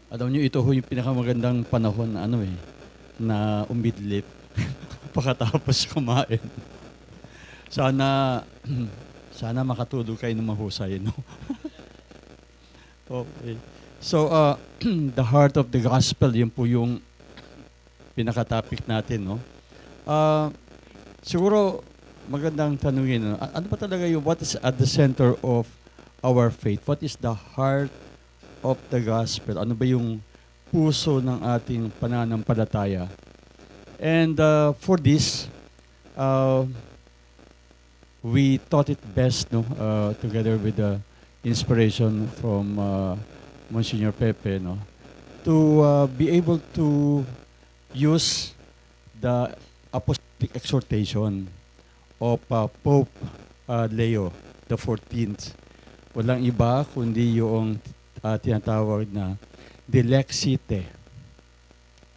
Alam niyo, ito ho yung pinakamagandang panahon na na umidlip pagkatapos kumain. Sana, sana makatulog kayo ng mahusay, no? Okay. So, the heart of the gospel, yun po yung pinaka-topic natin, no? Uh, Siguro, magandang tanungin, no? Ano ba talaga yung, what is at the center of our faith? What is the heart of the gospel? Ano ba yung puso ng ating pananampalataya? And for this, uh, we thought it best, no, together with the inspiration from Monsignor Pepe, no, to be able to use the apostolic exhortation of Pope Leo the 14th. Walang iba kundi yung tinatawag na Dilexite.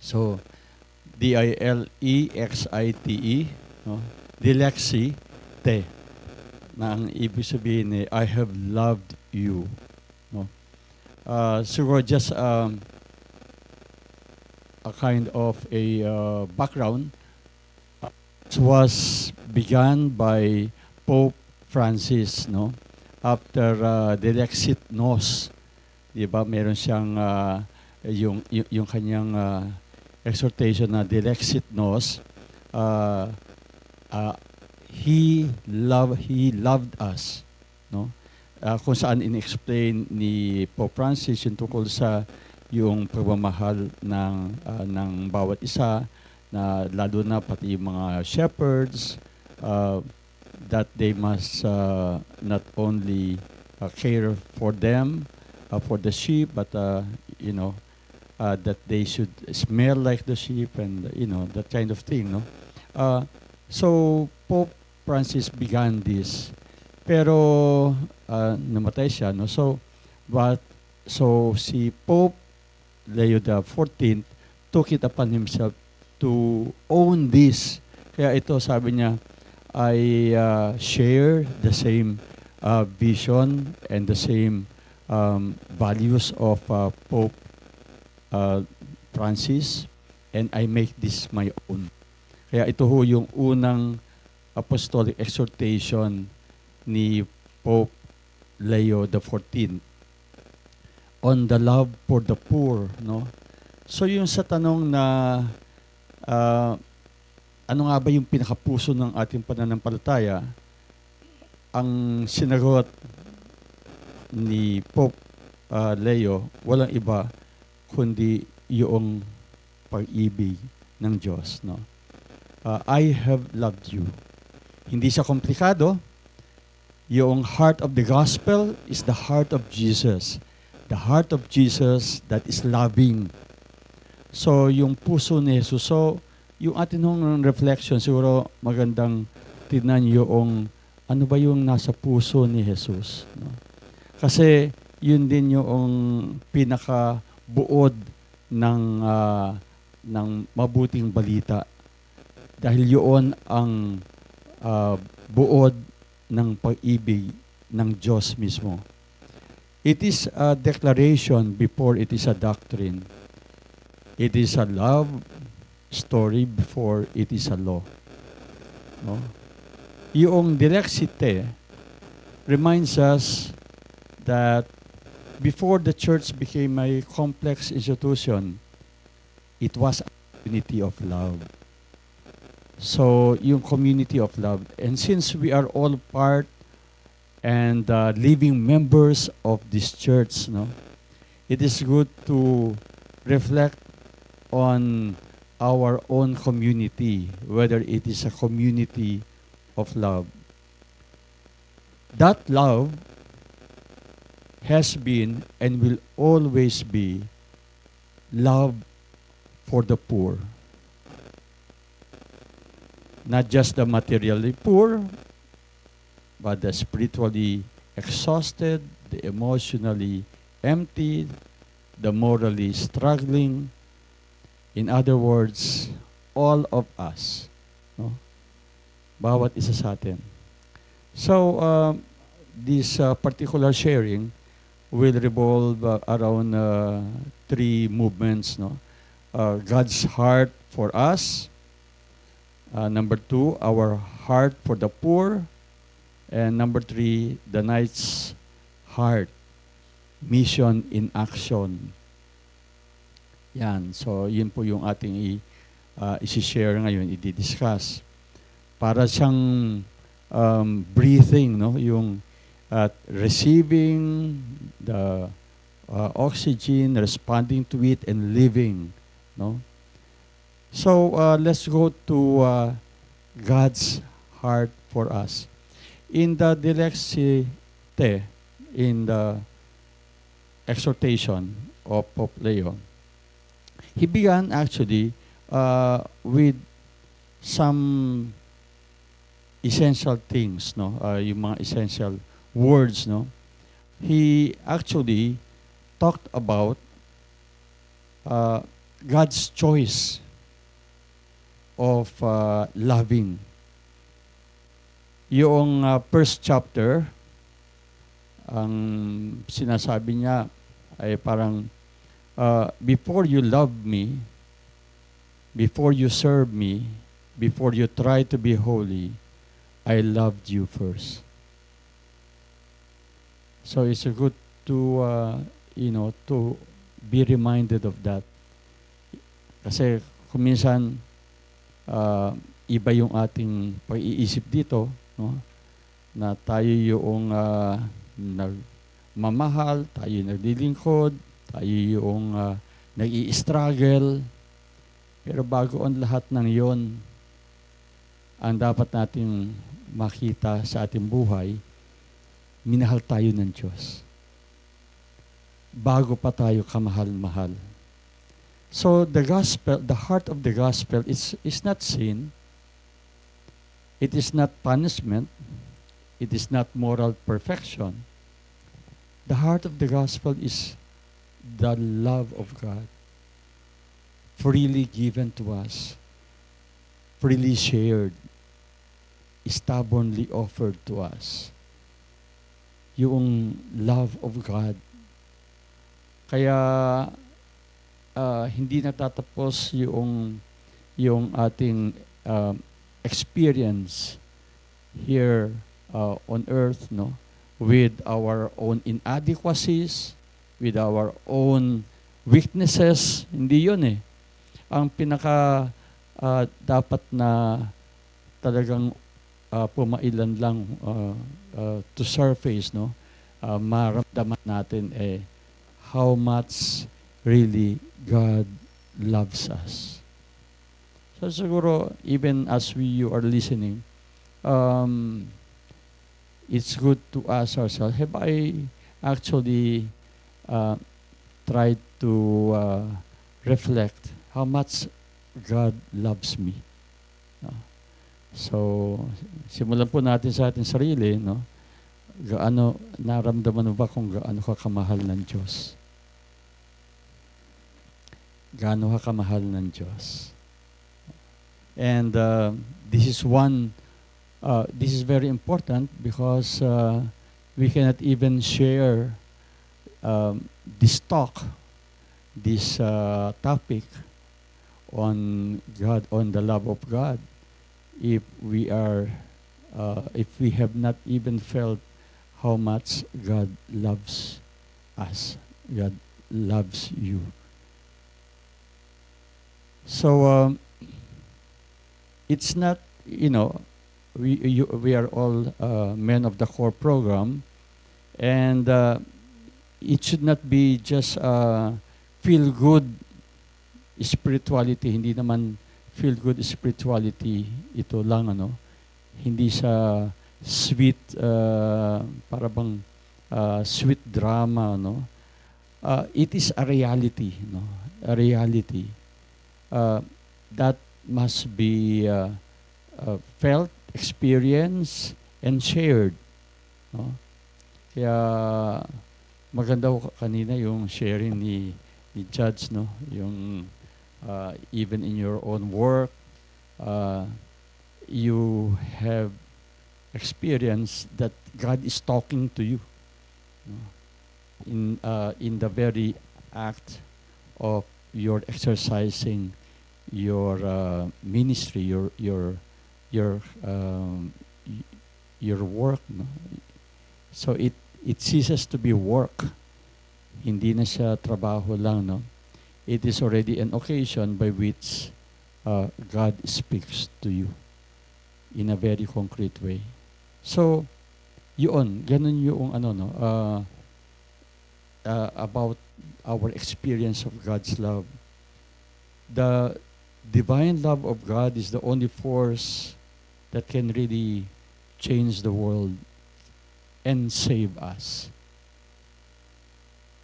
So, Dilexite, no? Dilexite, na ang ibig sabihin I have loved you. No? Siguro just a kind of a background. It was begun by Pope Francis, no? After Dilexit Nos, di ba? Meron siyang yung kanyang exhortation na Dilexit Nos. He loved us, no? Kung saan in-explain ni Pope Francis yung tungkol sa yung pagmamahal ng bawat isa, na lalo na pati yung mga shepherds, that they must not only care for them, for the sheep, but that they should smell like the sheep, and that kind of thing, no? So Pope Francis began this, pero namatay siya, no? So si Pope Leo the 14th took it upon himself to own this. Kaya ito, sabi niya, I share the same vision and the same values of Pope Francis, and I make this my own. Kaya ito ho yung unang apostolic exhortation ni Pope Leo the 14th on the love for the poor, no? So yung sa tanong na ano nga ba yung pinakapuso ng ating pananampalataya, ang sinagot ni Pope Leo, walang iba kundi yung pag-ibig ng Diyos, no? I have loved you. Hindi siya komplikado. Yung heart of the gospel is the heart of Jesus. The heart of Jesus that is loving. So, yung puso ni Jesus. So, yung atin hong reflection, siguro magandang tignan yung ano ba yung nasa puso ni Jesus. No? Kasi, yun din yung pinakabuod ng mabuting balita. Dahil yun ang buod ng pag-ibig ng Diyos mismo. It is a declaration before it is a doctrine. It is a love story before it is a law. No? Yung Dilexite reminds us that before the church became a complex institution, it was a community of love. So, yung community of love. And since we are all part and living members of this church, no, it is good to reflect on our own community, whether it is a community of love. That love has been and will always be love for the poor. Not just the materially poor, but the spiritually exhausted, the emotionally empty, the morally struggling. In other words, all of us. No? Bawat isa sa atin. So, this particular sharing will revolve around three movements, no? God's heart for us. Number two, our heart for the poor. And number three, the knight's heart, mission in action. Yan. So, yun po yung ating isi-share ngayon, i-discuss. Para siyang breathing, no? Yung receiving the oxygen, responding to it, and living, no? So, let's go to God's heart for us. In the Dilexite, in the exhortation of Pope Leo, he began actually with some essential things, no? Yung mga essential words, no? He actually talked about God's choice of loving. Yung first chapter, ang sinasabi niya ay parang, before you love me, before you serve me, before you try to be holy, I loved you first. So it's good to, to be reminded of that. Kasi kung minsan, iba yung ating pag-iisip dito, no? Na tayo yung nagmamahal, tayo yung naglilingkod, tayo yung nag-i-struggle. Pero bago ang lahat ng yon, ang dapat nating makita sa ating buhay, minahal tayo ng Diyos. Bago pa tayo kamahal-mahal. So the gospel, the heart of the gospel is not sin. It is not punishment. It is not moral perfection. The heart of the gospel is the love of God, freely given to us, freely shared, stubbornly offered to us. Yung love of God. Kaya hindi natatapos yung ating experience here on earth, no, with our own inadequacies, with our own weaknesses. Hindi yun eh. Ang pinaka dapat na talagang pumailan lang to surface, no, maramdaman natin how much really God loves us. So siguro, even as you are listening, it's good to ask ourselves, have I actually tried to reflect how much God loves me? So, simulan po natin sa ating sarili, no? Gaano, naramdaman mo ba kung gaano ka kamahal ng Diyos? Gaano ka kamahal ng Diyos? And this is this is very important because we cannot even share this talk, this topic on God, on the love of God, if we have not even felt how much God loves us, God loves you. So it's not, we are all men of the core program, and it should not be just feel good spirituality. Hindi naman feel good spirituality ito lang, hindi sa sweet para bang sweet drama, it is a reality, a reality that must be felt, experienced, and shared. Kaya maganda ko kanina yung sharing ni Judge, yung even in your own work, you have experienced that God is talking to you. in the very act of your exercising your ministry, your y- your work, no? So it ceases to be work. Hindi na siya trabaho lang, no? It is already an occasion by which God speaks to you in a very concrete way. So, yun, ganun yung ano, no, about our experience of God's love. The divine love of God is the only force that can really change the world and save us.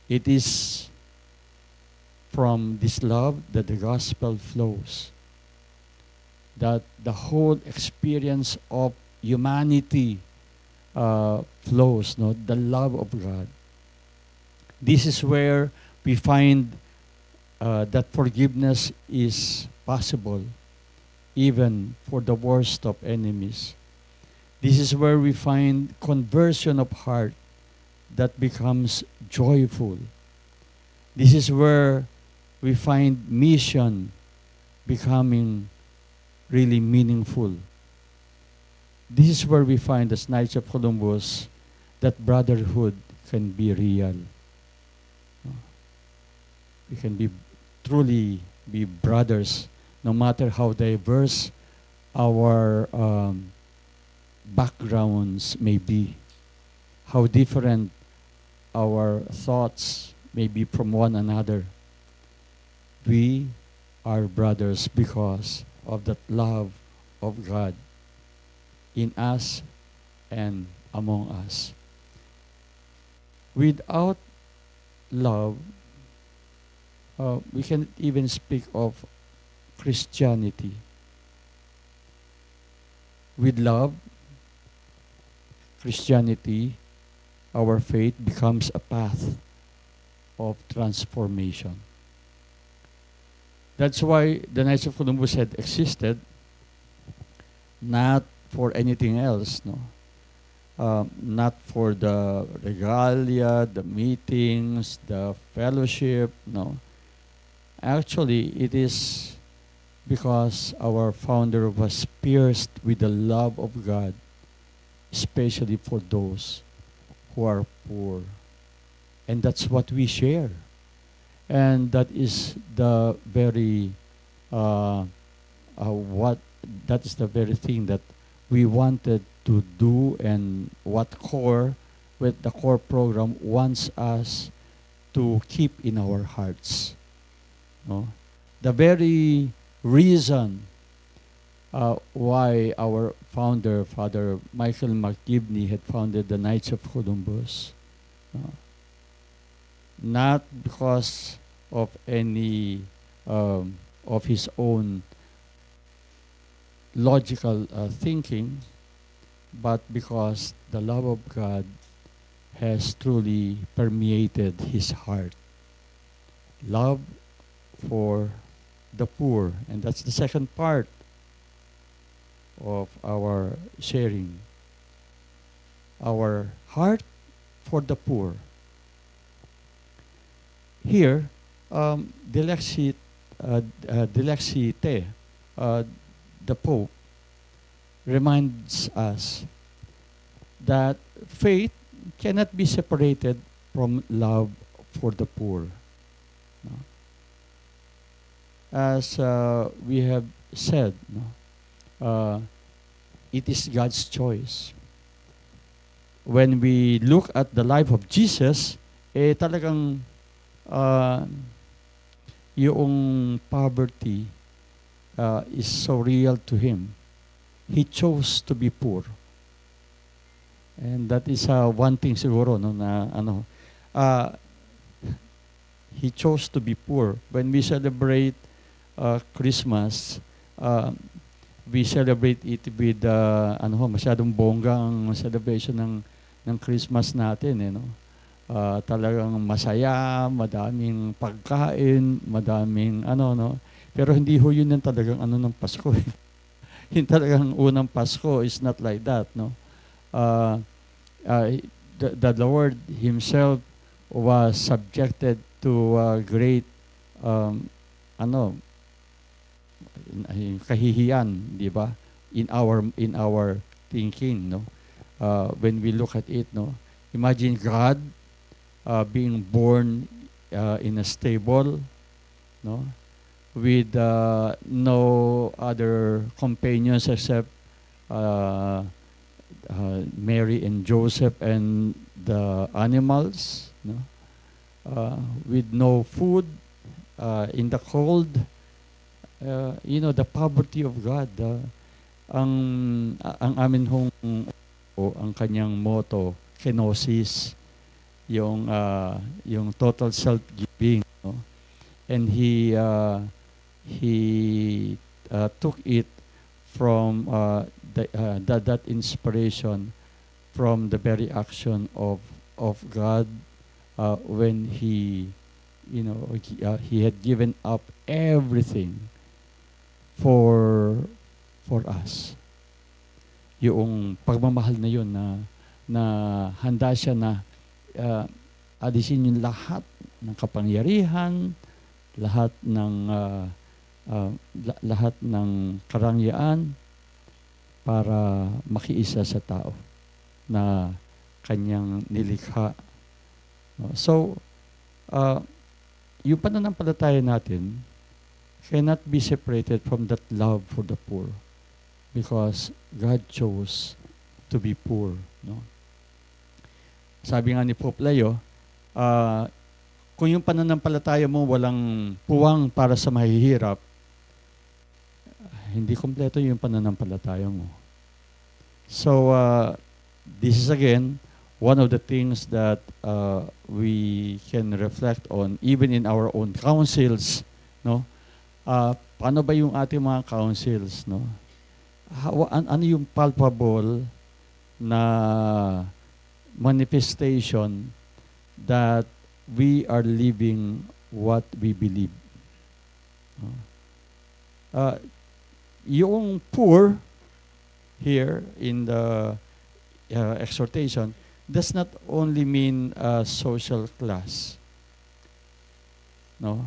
It is from this love that the gospel flows, that the whole experience of humanity flows, no? The love of God. This is where we find that forgiveness is possible, even for the worst of enemies. This is where we find conversion of heart that becomes joyful. This is where we find mission becoming really meaningful. This is where we find, as Knights of Columbus, that brotherhood can be real. We can be truly be brothers, no matter how diverse our backgrounds may be, how different our thoughts may be from one another. We are brothers because of that love of God in us and among us. Without love, we can even speak of Christianity. With love, Christianity, our faith becomes a path of transformation. That's why the Knights of Columbus had existed, not for anything else, no. Not for the regalia, the meetings, the fellowship, no. Actually, it is because our founder was pierced with the love of God, especially for those who are poor. And that's what we share. And that is the very what that is the very thing that we wanted to do, and what the core program wants us to keep in our hearts. No? The very reason why our founder, Father Michael McGivney, had founded the Knights of Columbus. Not because of any of his own logical thinking, but because the love of God has truly permeated his heart. Love for the poor, and that's the second part of our sharing. Our heart for the poor. Here, Delexite, the Pope, reminds us that faith cannot be separated from love for the poor. No? As we have said, no? It is God's choice. When we look at the life of Jesus, talagang yung poverty is so real to him. He chose to be poor. And that is one thing siguro, no, na he chose to be poor. When we celebrate Christmas, we celebrate it with masyadong bongga ang celebration ng Christmas natin, no? Talagang masaya, madaming pagkain, madaming no. Pero hindi ho yun yung talagang ng Pasko. Yung talagang unang Pasko is not like that, no. The Lord Himself was subjected to great um, ano kahihiyan, di ba? In our thinking, no? When we look at it, no? Imagine God being born in a stable, no? With no other companions except uh, Mary and Joseph and the animals, no? With no food, in the cold, the poverty of God. Ang amin hong ang kanyang motto, kenosis, yung total self-giving, no? And he took it from that inspiration from the very action of God when he had given up everything for us. Yung pagmamahal na yun na handa siya na alisin yung lahat ng kapangyarihan, lahat ng karangyaan para makiisa sa tao na kanyang nilikha. So, yung pananampalataya natin cannot be separated from that love for the poor because God chose to be poor. No? Sabi nga ni Pope Leo, kung yung pananampalataya mo walang puwang para sa mahihirap, hindi kompleto yung pananampalataya mo. So, this is again one of the things that we can reflect on even in our own councils, no? Paano ba yung ating mga councils, no? Ano yung palpable na manifestation that we are living what we believe? Yung poor here in the exhortation does not only mean social class. No?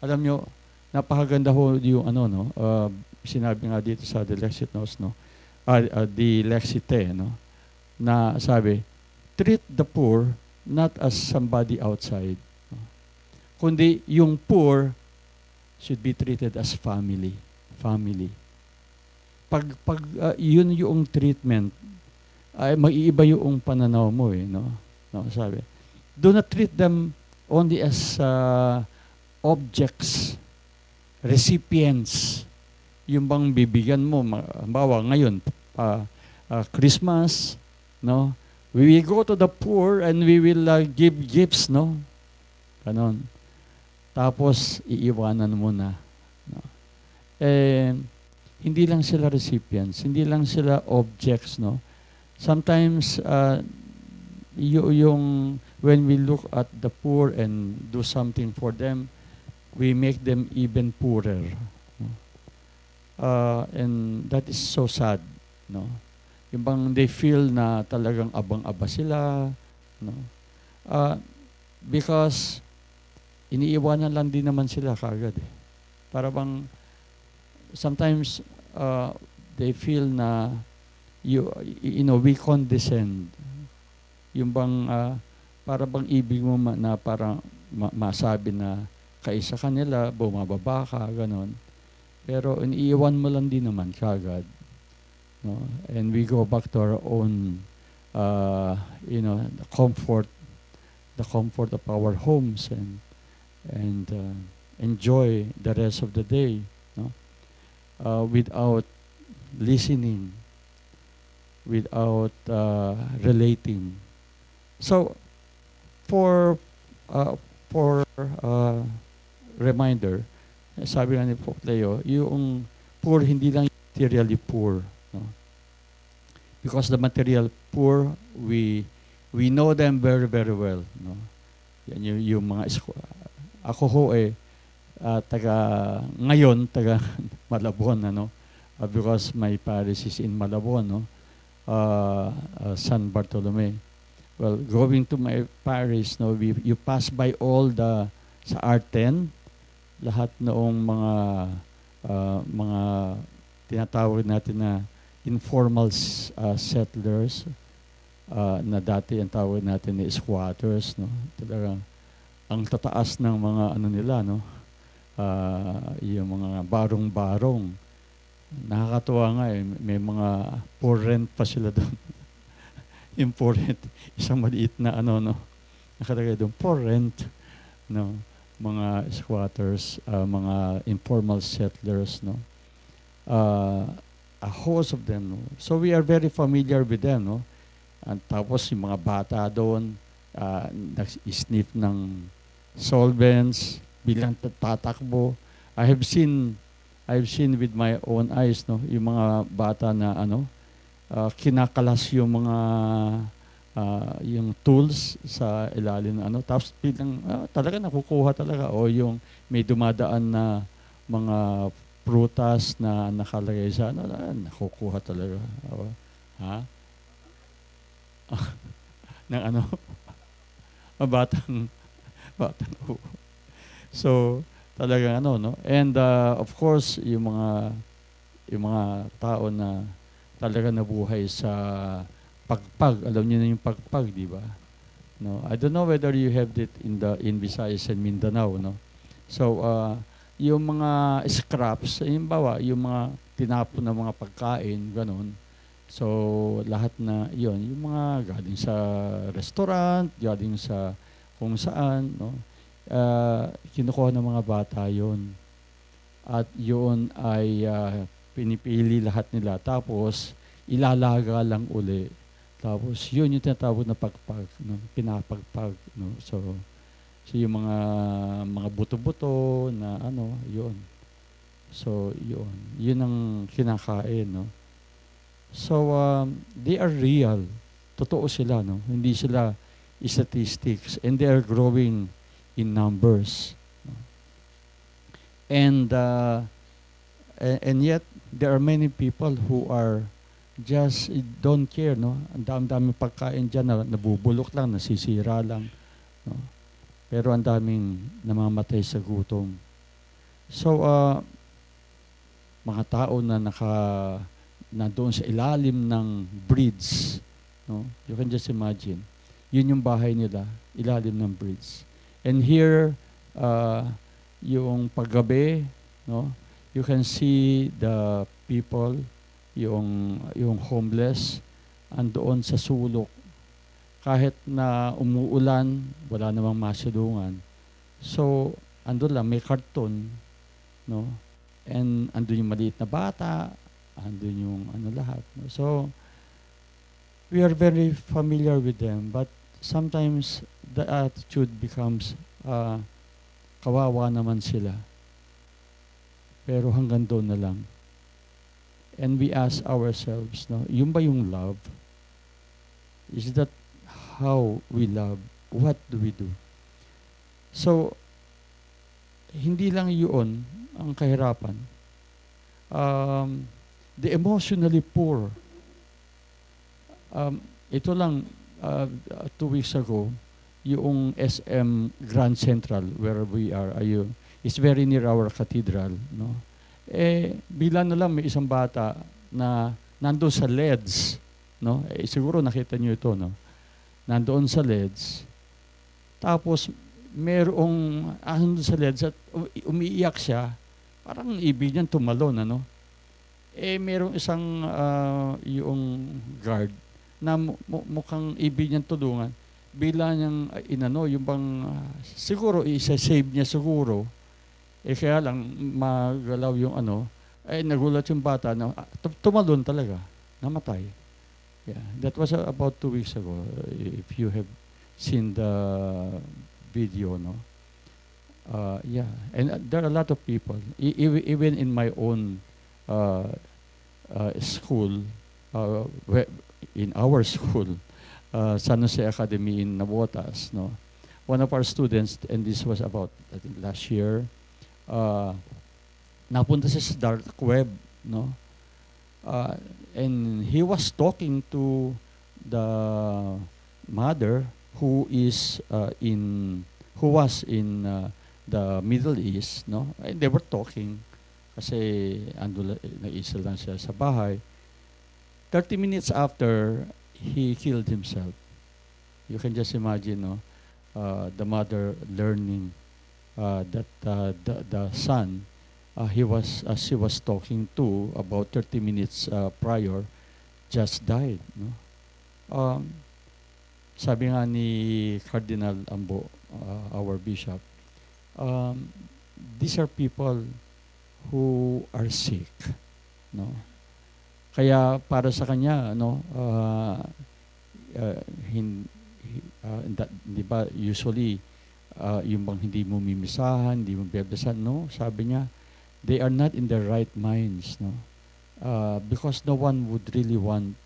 Alam nyo, napakaganda ho yung sinabi nga dito sa the Lexitos, no? The Lexite, no? Na sabi, treat the poor not as somebody outside, no? Kundi yung poor should be treated as family. Pag yun yung treatment, ay maiiba yung pananaw mo, no? Sabi, do not treat them only as objects, recipients. Yung bang bibigyan mo, halimbawa ngayon, Christmas, no? We will go to the poor and we will give gifts, no? Ganon. Tapos, iiwanan mo na. No? Hindi lang sila recipients, hindi lang sila objects, no? Sometimes, when we look at the poor and do something for them, we make them even poorer. No? And that is so sad, no? Yung bang they feel na talagang abang-aba sila, no? Because iniiwanan lang din naman sila kaagad, eh. Para bang sometimes they feel na we condescend. Yung bang para bang ibig mo na parang masabi na kaisa kanila, bumababa ka, ganon. Pero iniiwan mo lang din naman kagad, no? And we go back to our own the comfort of our homes and enjoy the rest of the day, no? Without listening, without relating. So for reminder, sabi nga ni Pope Leo, yung poor hindi lang materially poor, no? Because the material poor, we know them very, very well, no? Yan yung mga ako ho ngayon taga Malabon, ano? Because my parish is in Malabon, no? San Bartolome. Well, going to my parish, no, you pass by all the, sa R10, lahat noong mga tinatawag natin na informal settlers, na dati ang tawag natin ni squatters, no. Talagang ang tataas ng mga ano nila, no, yung mga barong-barong. Nakakatuwa nga eh, may mga for rent pa sila doon. Yung for rent, isang maliit na ano, no, nakalagay doon, for rent, no, mga squatters, mga informal settlers, no. A host of them, no. So we are very familiar with them, no. At tapos yung mga bata doon, nag-sniff ng solvents, bilang tatakbo. I've seen with my own eyes, no, yung mga bata na ano, kinakalas yung mga yung tools sa ilalim ng ano, tapos bilang talaga nakukuha talaga, o yung may dumadaan na mga prutas na nakalagay sa ano, nakukuha talaga. Ha? Ng ano? batang batang So talagang ano, no, and of course yung mga tao na talaga nabuhay sa pagpag. Alam niyo na yung pagpag, di ba? No, I don't know whether you have it in Visayas and Mindanao, no. So yung mga scraps, halimbawa yung mga tinapon na mga pagkain, ganun. So lahat na yon, yung mga galing sa restaurant, galing sa kung saan, no, kinukuha ng mga bata yon. At yun ay pinipili lahat nila. Tapos ilalaga lang uli. Tapos yun yung tinatawag na pagpag, no? Pinapagpag, no? So yung mga buto-buto na ano, yun. So yun ang kinakain, no? So they are real. Totoo sila, no? Hindi sila statistics, and they are growing in numbers. No? And yet there are many people who are just don't care, no. Ang daming pagkain diyan na nabubulok lang, nasisira lang, no? Pero ang daming namamatay sa gutom. So mga tao na nandoon sa ilalim ng bridge, no. You can just imagine. Yun yung bahay nila, ilalim ng bridge. And here yung paggabi, no, you can see the people, yung homeless, andoon sa sulok. Kahit na umuulan, wala namang masilungan. So, andun lang, may karton, no? And andun yung maliit na bata, andun yung ano lahat. No? So, we are very familiar with them, but sometimes the attitude becomes, kawawa naman sila. Pero hanggang doon na lang. And we ask ourselves, no, yung ba yung love? Is that how we love? What do we do? So, hindi lang yun ang kahirapan. The emotionally poor. Ito lang, 2 weeks ago, yung SM Grand Central, where we are, is very near our cathedral, no? Bila na lang may isang bata na nandoon sa LEDs, no? Siguro nakita niyo ito, no? Nandoon sa LEDs. Tapos merong doon sa LEDs at umiiyak siya. Parang ibig niyan tumalon, ano? Merong isang yung guard na mukhang ibig niyang tulungan. Bila niyang yung bang siguro isa-save niya siguro. Kaya lang magalaw yung nagulat yung bata na tumalon talaga, namatay. Yeah, that was about 2 weeks ago. If you have seen the video, no. Yeah, and there are a lot of people. Even in my own school, in our school, San Jose Academy in Navotas, no. One of our students, and this was about I think last year, napunta siya sa dark web, no. And he was talking to mother who is who was in the Middle East, no? And they were talking kasi nag-isa lang siya sa bahay. 30 minutes after, he killed himself. You can just imagine, no? The mother learning that the son she was talking to about 30 minutes prior just died, no? Um, Sabi nga ni Cardinal Ambo, our bishop, um, these are people who are sick, no? Kaya para sa kanya, no, di ba, usually, yung bang hindi mo mimisahan, hindi mo bebesan, no? Sabi niya, they are not in their right minds, no? Because no one would really want,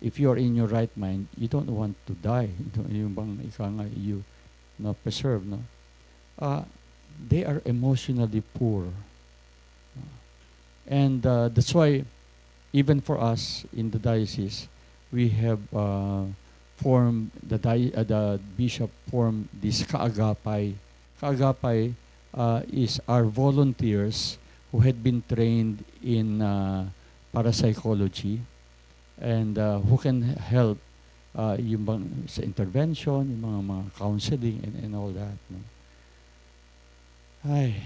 if you are in your right mind, you don't want to die. Yung bang ika nga, you no, preserve, no? They are emotionally poor. And that's why, even for us in the diocese, we have formed, the bishop formed this kaagapay. Kaagapay is our volunteers who had been trained in parapsychology and who can help yung bang, sa intervention, yung mga counseling and all that. No? Ay,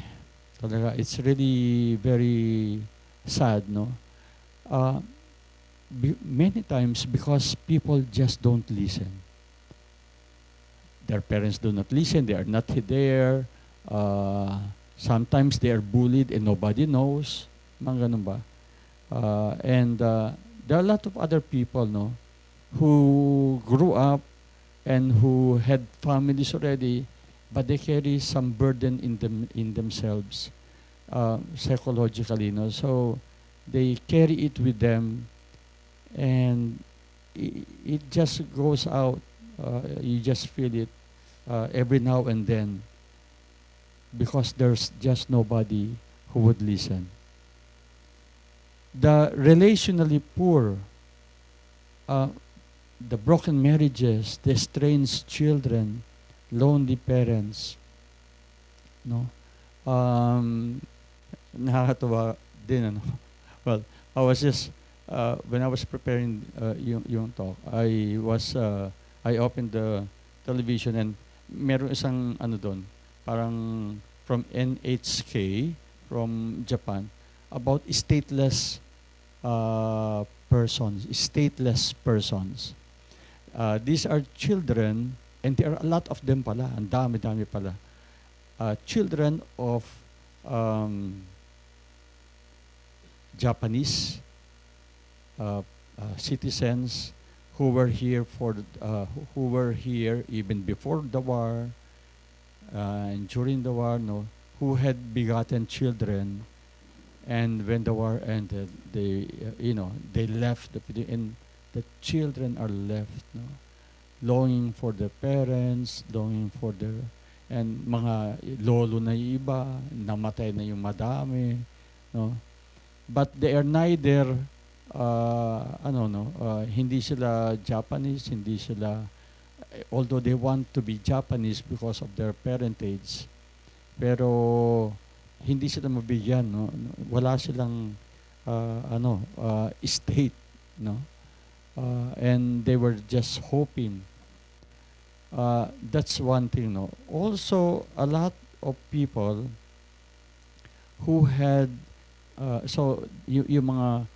talaga, it's really very sad, no? Many times because people just don't listen. Their parents do not listen, they are not there. Sometimes they are bullied and nobody knows. Mga ganun ba? And there are a lot of other people, no, who grew up and who had families already, but they carry some burden in themselves psychologically, no. So they carry it with them, and it just goes out. You just feel it every now and then, because there's just nobody who would listen. The relationally poor, the broken marriages, the estranged children, lonely parents, no? Nakakatuwa din, ano? Well, I was just, when I was preparing yung talk, I opened the television and meron isang ano doon, parang from NHK, from Japan, about stateless persons. These are children, and there are a lot of them pala, ang dami-dami pala. Children of Japanese citizens who were here even before the war and during the war, no, who had begotten children, and when the war ended, they they left and the children are left, no, longing for their parents, longing for their, and mga lolo na yung iba, namatay na yung madami, no. But they are neither hindi sila Japanese, hindi sila, although they want to be Japanese because of their parentage, pero hindi sila mabigyan, no. Wala silang state, no. And they were just hoping. That's one thing, no. Also, a lot of people who had yung mga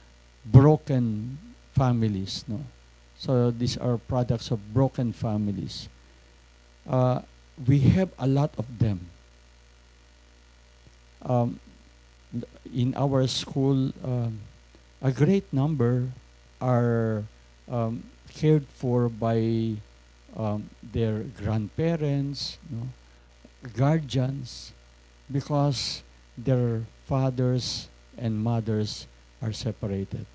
broken families, no. So these are products of broken families. We have a lot of them. In our school, a great number are cared for by their grandparents, no, guardians, because their fathers and mothers are separated.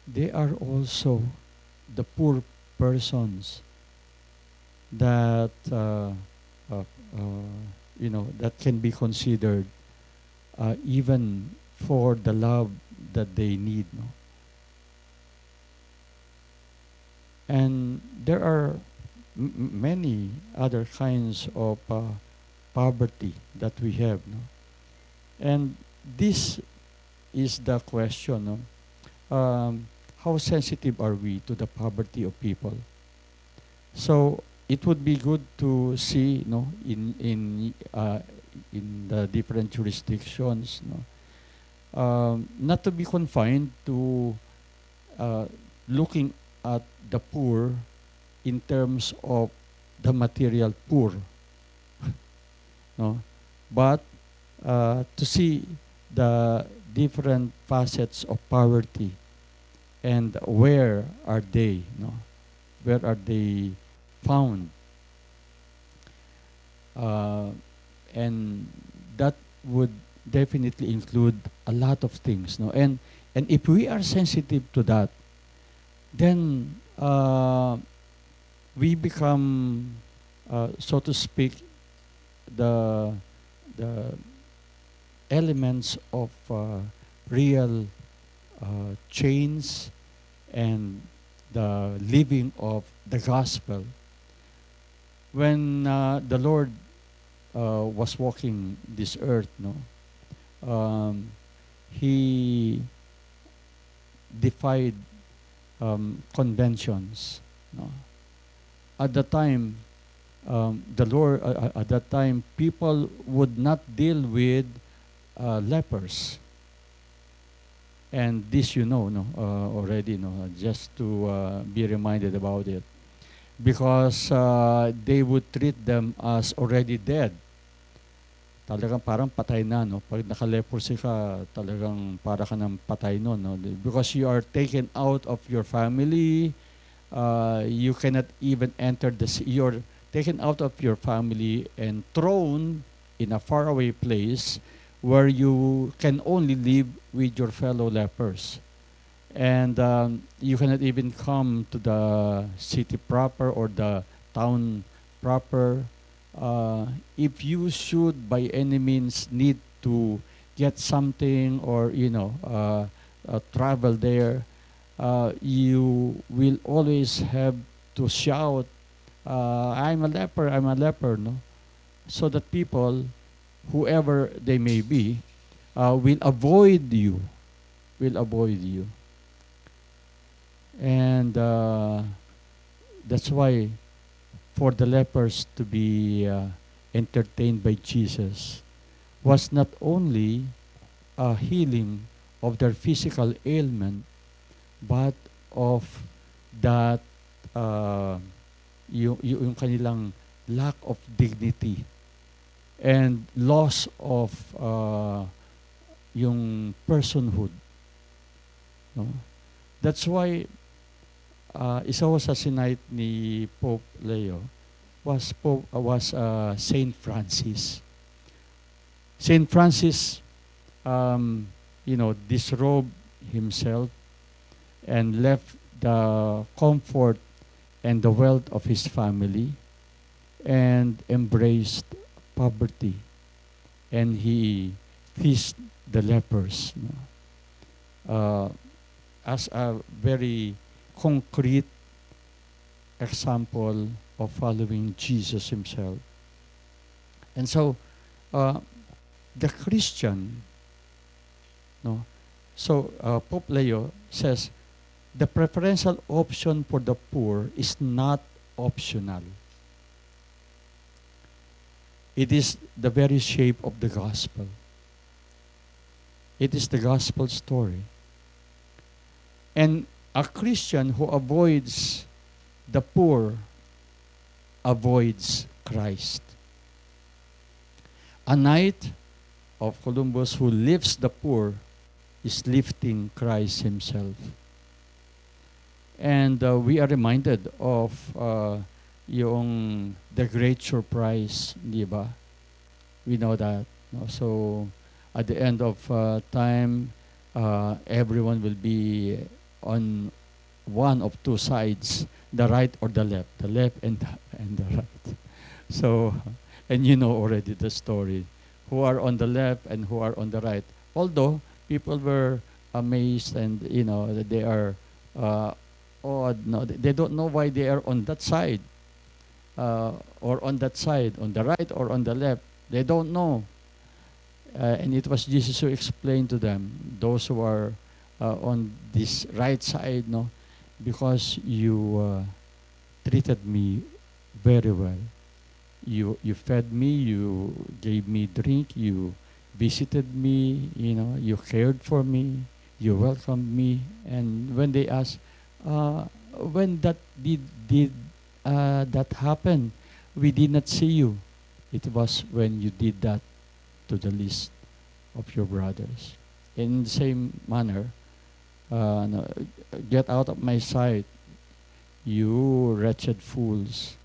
They are also the poor persons that that can be considered even for the love that they need, no. And there are many other kinds of poverty that we have. No? And this is the question. No? How sensitive are we to the poverty of people? So it would be good to see, no, in the different jurisdictions, no, not to be confined to uh, looking at the poor in terms of the material poor, no, but to see the different facets of poverty and where are they, no, where are they found, uh, and that would definitely include a lot of things, no, and if we are sensitive to that, then we become, so to speak, the the elements of real change and the living of the gospel. When the Lord was walking this earth, no, he defied conventions. No? At the time, the Lord, at that time, people would not deal with lepers. And this you know, no, already, no, just to be reminded about it. Because they would treat them as already dead. Talagang parang patay na, no? Pag naka-leprosy ka, talagang para ka ng patay nun, no? Because you are taken out of your family, you cannot even enter you're taken out of your family and thrown in a faraway place where you can only live with your fellow lepers. And you cannot even come to the city proper or the town proper. If you should by any means need to get something or travel there, you will always have to shout, I'm a leper, no? So that people, whoever they may be, will avoid you, will avoid you. And that's why for the lepers to be entertained by Jesus was not only a healing of their physical ailment, but of that yung kanilang lack of dignity and loss of yung personhood. No? That's why isa ho sa sinite ni Pope Leo was Saint Francis. Saint Francis, disrobed himself and left the comfort and the wealth of his family and embraced poverty, and he feasted the lepers, as a very concrete example of following Jesus himself. And so the Christian, Pope Leo says the preferential option for the poor is not optional. It is the very shape of the gospel. It is the gospel story. And a Christian who avoids the poor avoids Christ. A knight of Columbus who lifts the poor is lifting Christ himself. And we are reminded of yung the great surprise, di ba? We know that. No? So at the end of time, everyone will be on one of two sides, the right or the left and the right. So, and you know already the story, who are on the left and who are on the right. Although people were amazed and that they are odd. No, they don't know why they are on that side, or on that side, on the right or on the left. They don't know. And it was Jesus who explained to them, those who are on this right side, no, because you treated me very well. You fed me, you gave me drink, you visited me, you cared for me, you welcomed me. And when they asked, when that did that happen, we did not see you. It was when you did that to the least of your brothers. In the same manner, no, get out of my sight, you wretched fools,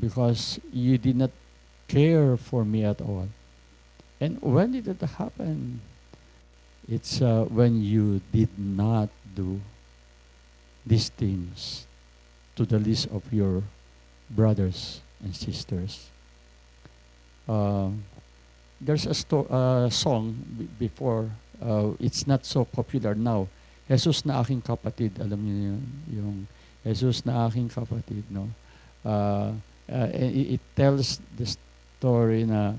because you did not care for me at all. And when did it happen? It's when you did not do these things to the least of your brothers and sisters. There's a song before, it's not so popular now. Jesus na aking kapatid, alam niyo yun? Yung Jesus na aking kapatid, no? It tells the story na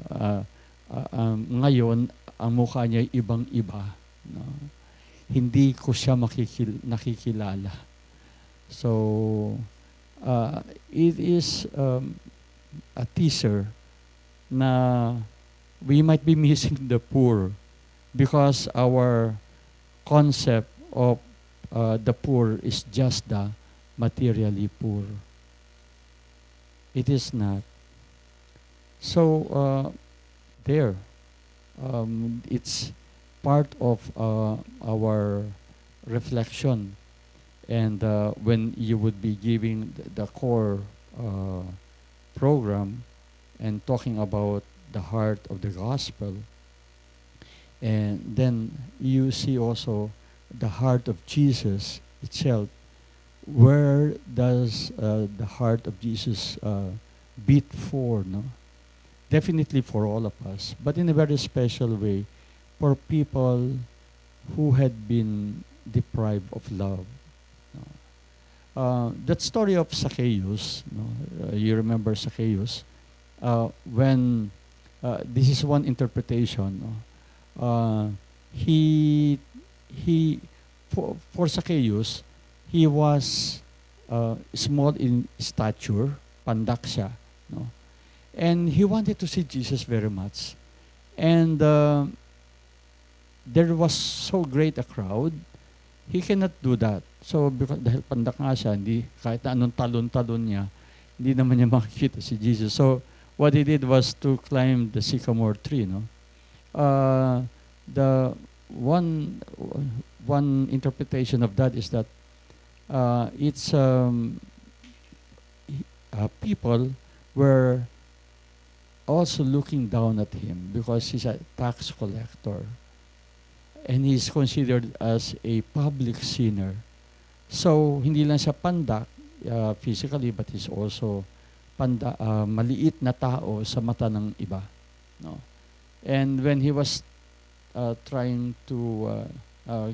ngayon, ang mukha niya ibang-iba. No? Hindi ko siya nakikilala. So, it is a teaser na we might be missing the poor because our concept of the poor is just the materially poor. It is not. So, there, it's part of our reflection. And when you would be giving the core program and talking about the heart of the gospel, and then you see also the heart of Jesus itself. Where does the heart of Jesus beat for? No? Definitely for all of us, but in a very special way for people who had been deprived of love. That story of Zacchaeus, you remember Zacchaeus, when this is one interpretation. For Zacchaeus, he was small in stature, pandak siya, no? And he wanted to see Jesus very much. And there was so great a crowd, he cannot do that. So, dahil pandak nga siya, kahit na anong talon-talon niya, hindi naman niya makikita si Jesus. So, what he did was to climb the sycamore tree, no? The one interpretation of that is that it's people were also looking down at him because he's a tax collector and he's considered as a public sinner. So, hindi lang siya pandak physically, but he's also maliit na tao sa mata ng iba. No? And when he was trying to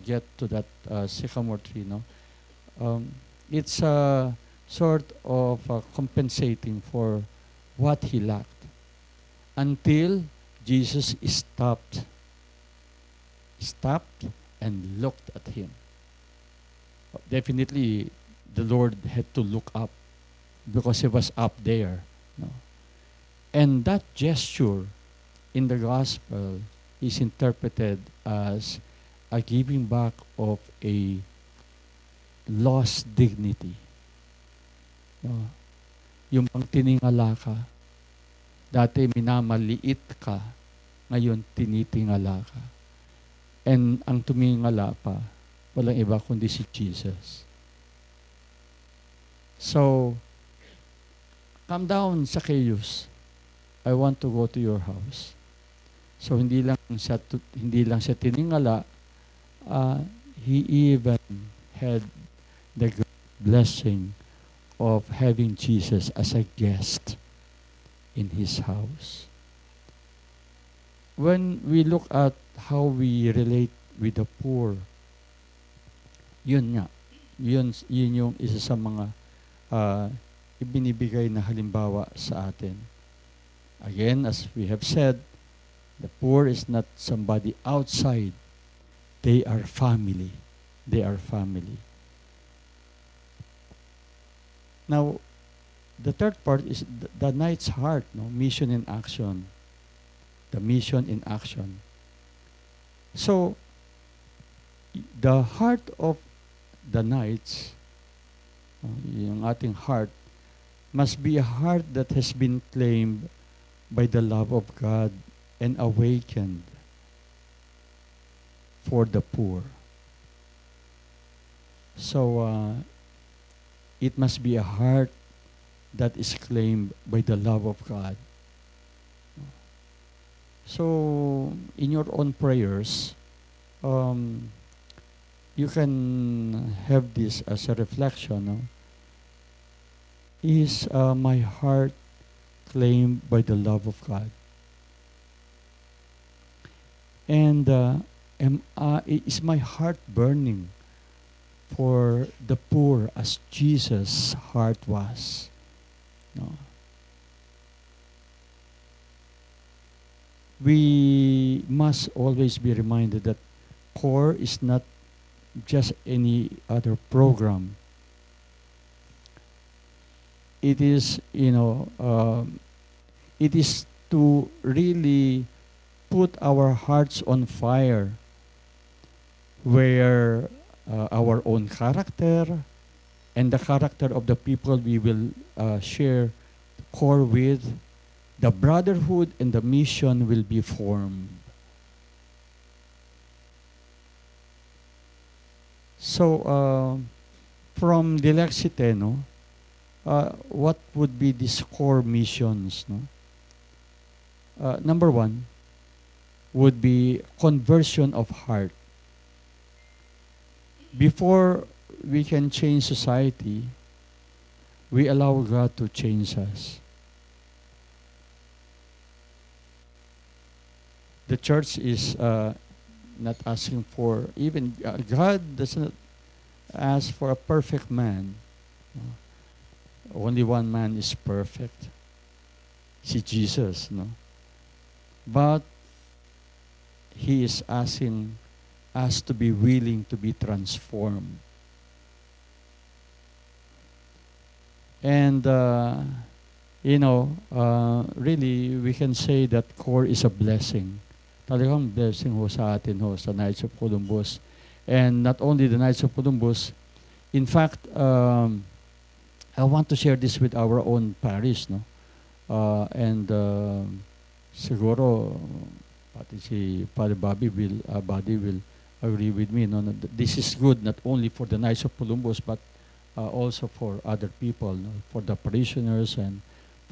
get to that sycamore tree, no? It's sort of compensating for what he lacked until Jesus stopped and looked at him. Definitely, the Lord had to look up because he was up there. No? And that gesture in the gospel is interpreted as a giving back of a lost dignity. No? Yung pang tiningala ka, dati minamaliit ka, ngayon tinitingala ka. And ang tumingala pa, walang iba kundi si Jesus. So, come down, Zacchaeus. I want to go to your house. So, hindi lang siya tiningala, he even had the blessing of having Jesus as a guest in his house. When we look at how we relate with the poor, yun nga, Yun yung isa sa mga uh, ibinibigay na halimbawa sa atin. Again, as we have said, the poor is not somebody outside. They are family. They are family. Now, the third part is the knight's heart, no? Mission in action. The mission in action. So, the heart of the knights, yung ating heart, must be a heart that has been claimed by the love of God and awakened for the poor. So, it must be a heart that is claimed by the love of God. So, in your own prayers, you can have this as a reflection. No? Is my heart claimed by the love of God? And is my heart burning for the poor as Jesus' heart was? No. We must always be reminded that CORE is not just any other program. It is, it is to really put our hearts on fire, where our own character and the character of the people we will share CORE with, the brotherhood and the mission will be formed. So, from Dilexite, no, what would be these core missions? No? Number one would be conversion of heart. Before we can change society, we allow God to change us. The church is not asking for, even God does not ask for a perfect man. No. Only one man is perfect. Si Jesus, no? But He is asking us to be willing to be transformed. And, really, we can say that CORE is a blessing. Talagang blessing ho sa atin ho, sa Knights of Columbus. And not only the Knights of Columbus, in fact, I want to share this with our own parish, no? Siguro, pati si Padre Bobby will agree with me, no? This is good not only for the Knights of Columbus, but also for other people, no? For the parishioners and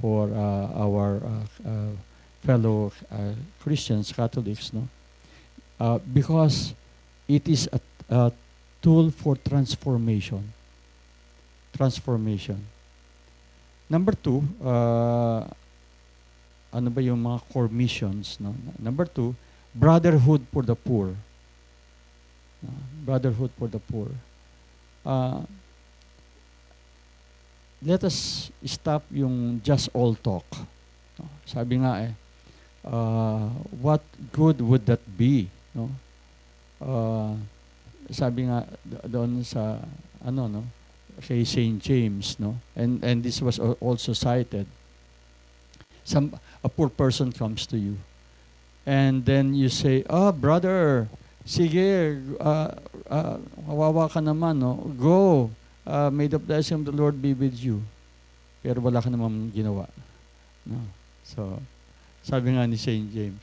for our fellow Christians, Catholics, no? Because it is a tool for transformation. Transformation. Number two, ano ba yung mga core missions? No? Number two, brotherhood for the poor. Brotherhood for the poor. Let us stop yung just all talk. Sabi nga what good would that be? No? Sabi nga doon sa kay St. James, no? And this was also cited. A poor person comes to you, and then you say, brother, sige, kawawa ka naman, no? Go, may the blessing of the Lord be with you. Pero wala ka naman ginawa. No? So, sabi nga ni St. James,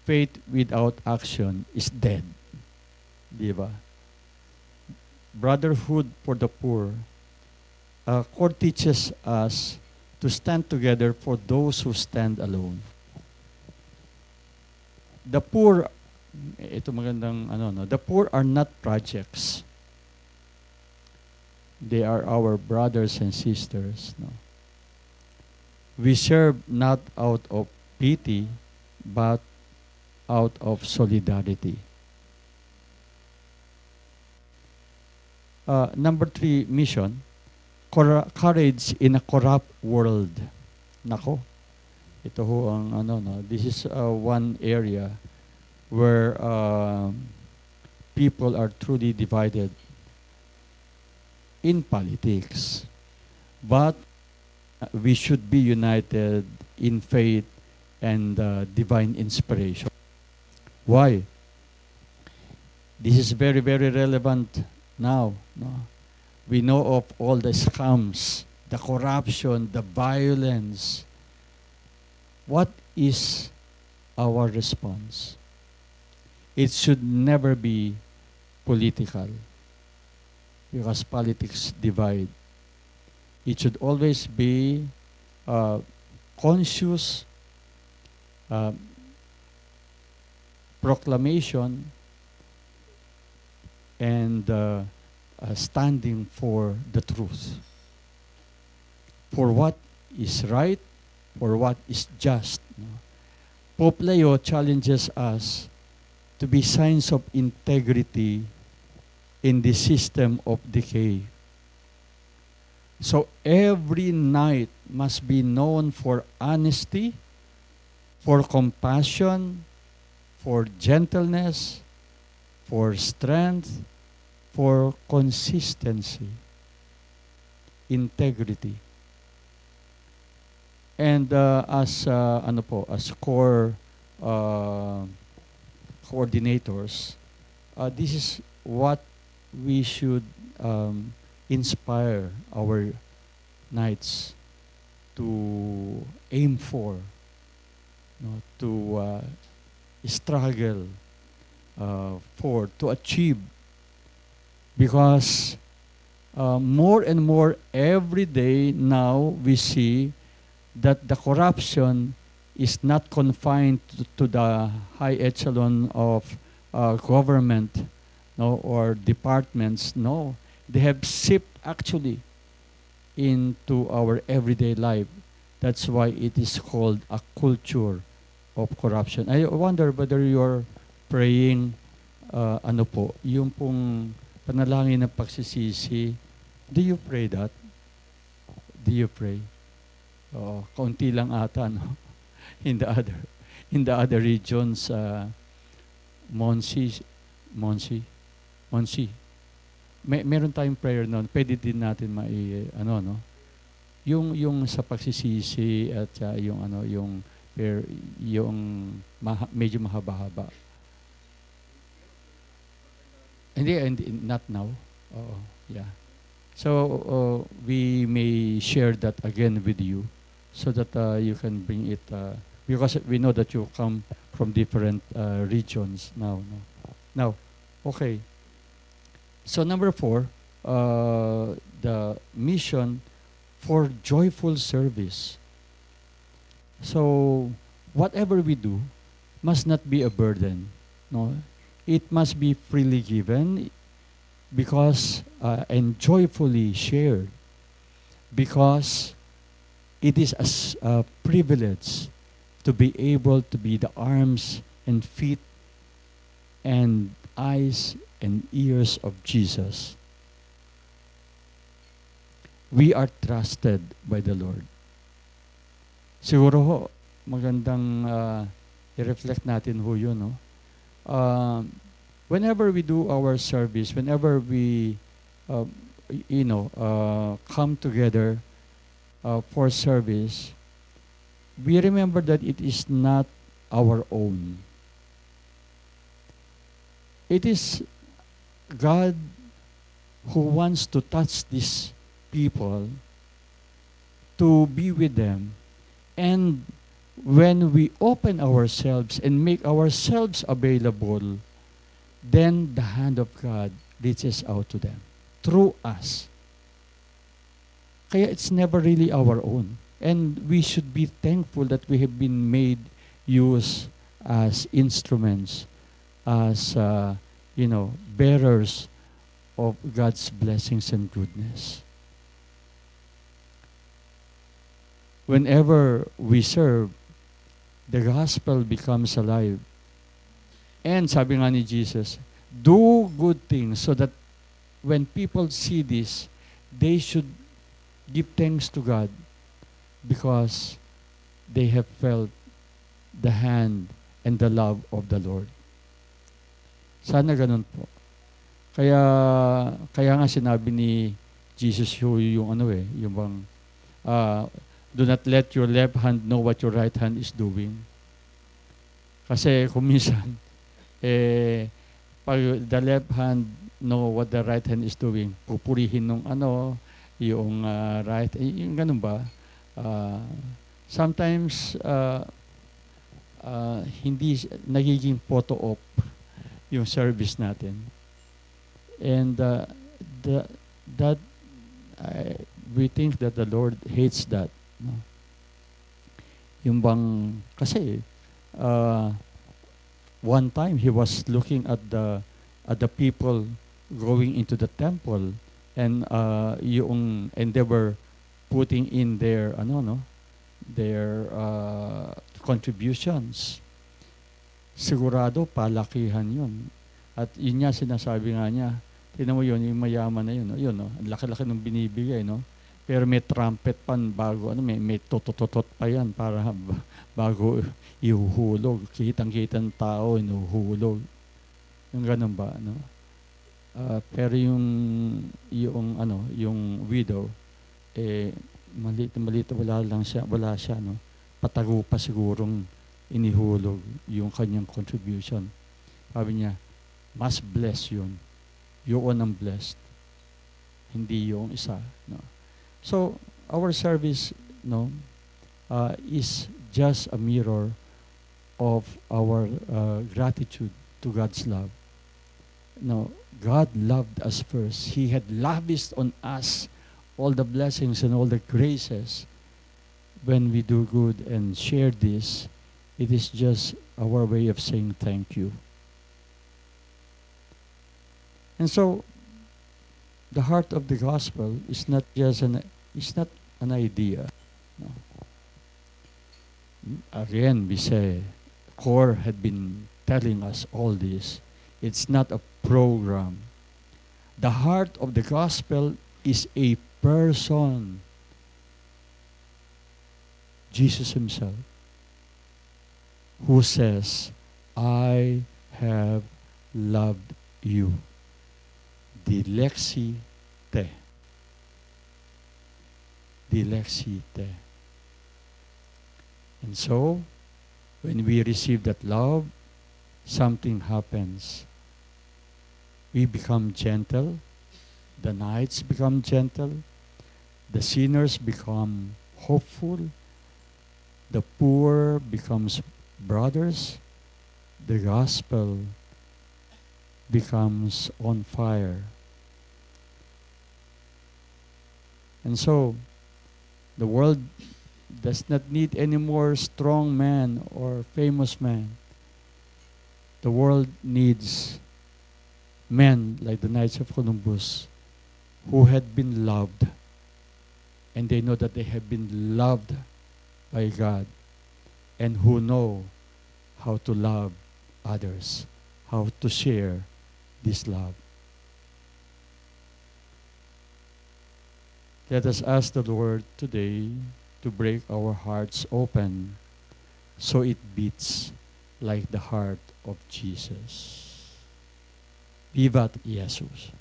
faith without action is dead. Di ba? Brotherhood for the poor. CORE teaches us to stand together for those who stand alone. The poor, ito magandang the poor are not projects. They are our brothers and sisters. No? We serve not out of pity, but out of solidarity. Number 3 mission, courage in a corrupt world. Nako, ito ho ang ano, no? This is one area where people are truly divided in politics. But we should be united in faith and divine inspiration. Why? This is very, very relevant now. No? We know of all the scams, the corruption, the violence. What is our response? It should never be political, because politics divide. It should always be conscious proclamation and standing for the truth, for what is right, for what is just. No? Pope Leo challenges us to be signs of integrity in the system of decay. So every night must be known for honesty, for compassion, for gentleness, for strength, for consistency, integrity. And as core coordinators, this is what we should inspire our knights to aim for, to struggle for, to achieve. Because more and more every day now we see that the corruption is not confined to the high echelon of government, no, or departments. No, they have seeped actually into our everyday life. That's why it is called a culture of corruption. I wonder whether you're praying, yung pong panalangin ng pagsisisi. Do you pray that? Do you pray? Kaunti lang ata, no? In the other regions, Monsi. Meron tayong prayer noon. Pwede din natin yung sa pagsisisi at yung prayer, medyo mahaba-haba. Hindi, not now. Yeah. So we may share that again with you, so that you can bring it, because we know that you come from different regions now. No? Now, okay. So number 4, the mission for joyful service. So whatever we do must not be a burden. No, it must be freely given, because and joyfully shared, because it is a privilege to be able to be the arms and feet and eyes and ears of Jesus. We are trusted by the Lord. Siguro ho, magandang i-reflect natin ho yun, no? Whenever we do our service, whenever we, come together for service, we remember that it is not our own. It is God who wants to touch these people, to be with them. And when we open ourselves and make ourselves available, then the hand of God reaches out to them through us. Kaya it's never really our own. And we should be thankful that we have been made use as instruments, as bearers of God's blessings and goodness. Whenever we serve, the gospel becomes alive. And sabi nga ni Jesus, do good things so that when people see this, they should give thanks to God because they have felt the hand and the love of the Lord. Sana ganun po. Kaya kaya nga sinabi ni Jesus yung ano yung bang do not let your left hand know what your right hand is doing. Kasi kung minsan pag the left hand know what the right hand is doing, pupurihin nung yung right, yung ganun ba? Sometimes hindi nagiging photo op yung service natin. And we think that the Lord hates that. No? Yung bang, kasi one time he was looking at the people going into the temple and they were putting in their their contributions. Sigurado palakihan yun. At yun nga sinasabi nga niya, tingnan mo yun, yung mayaman na yun, yun ang laki-laki ng binibigay, no? Pero may trumpet pan bago, may tototot pa yan para bago ihuhulog. Kitang-kitang tao, inuhulog. Yung ganun ba, no? Pero yung widow, maliit, wala siya, no? Patago pa sigurong inihulog yung kanyang contribution. Sabi niya, mas bless yun. Yun ang blessed. Hindi yung isa. No? So, our service is just a mirror of our gratitude to God's love. No, God loved us first. He had lavished on us all the blessings and all the graces. When we do good and share this, it is just our way of saying thank you. And so, the heart of the gospel is not just an idea. No. Again, we say, CORE had been telling us all this. It's not a program. The heart of the gospel is a person. Jesus himself, who says, I have loved you. Dilexi te. Dilexi te. And so, when we receive that love, something happens. We become gentle. The knights become gentle. The sinners become hopeful. The poor becomes brothers. The gospel becomes on fire. And so, the world does not need any more strong man or famous man. The world needs men like the Knights of Columbus who had been loved, and they know that they have been loved by God, and who know how to love others, how to share this love. Let us ask the Lord today to break our hearts open so it beats like the heart of Jesus. Vivat Jesus.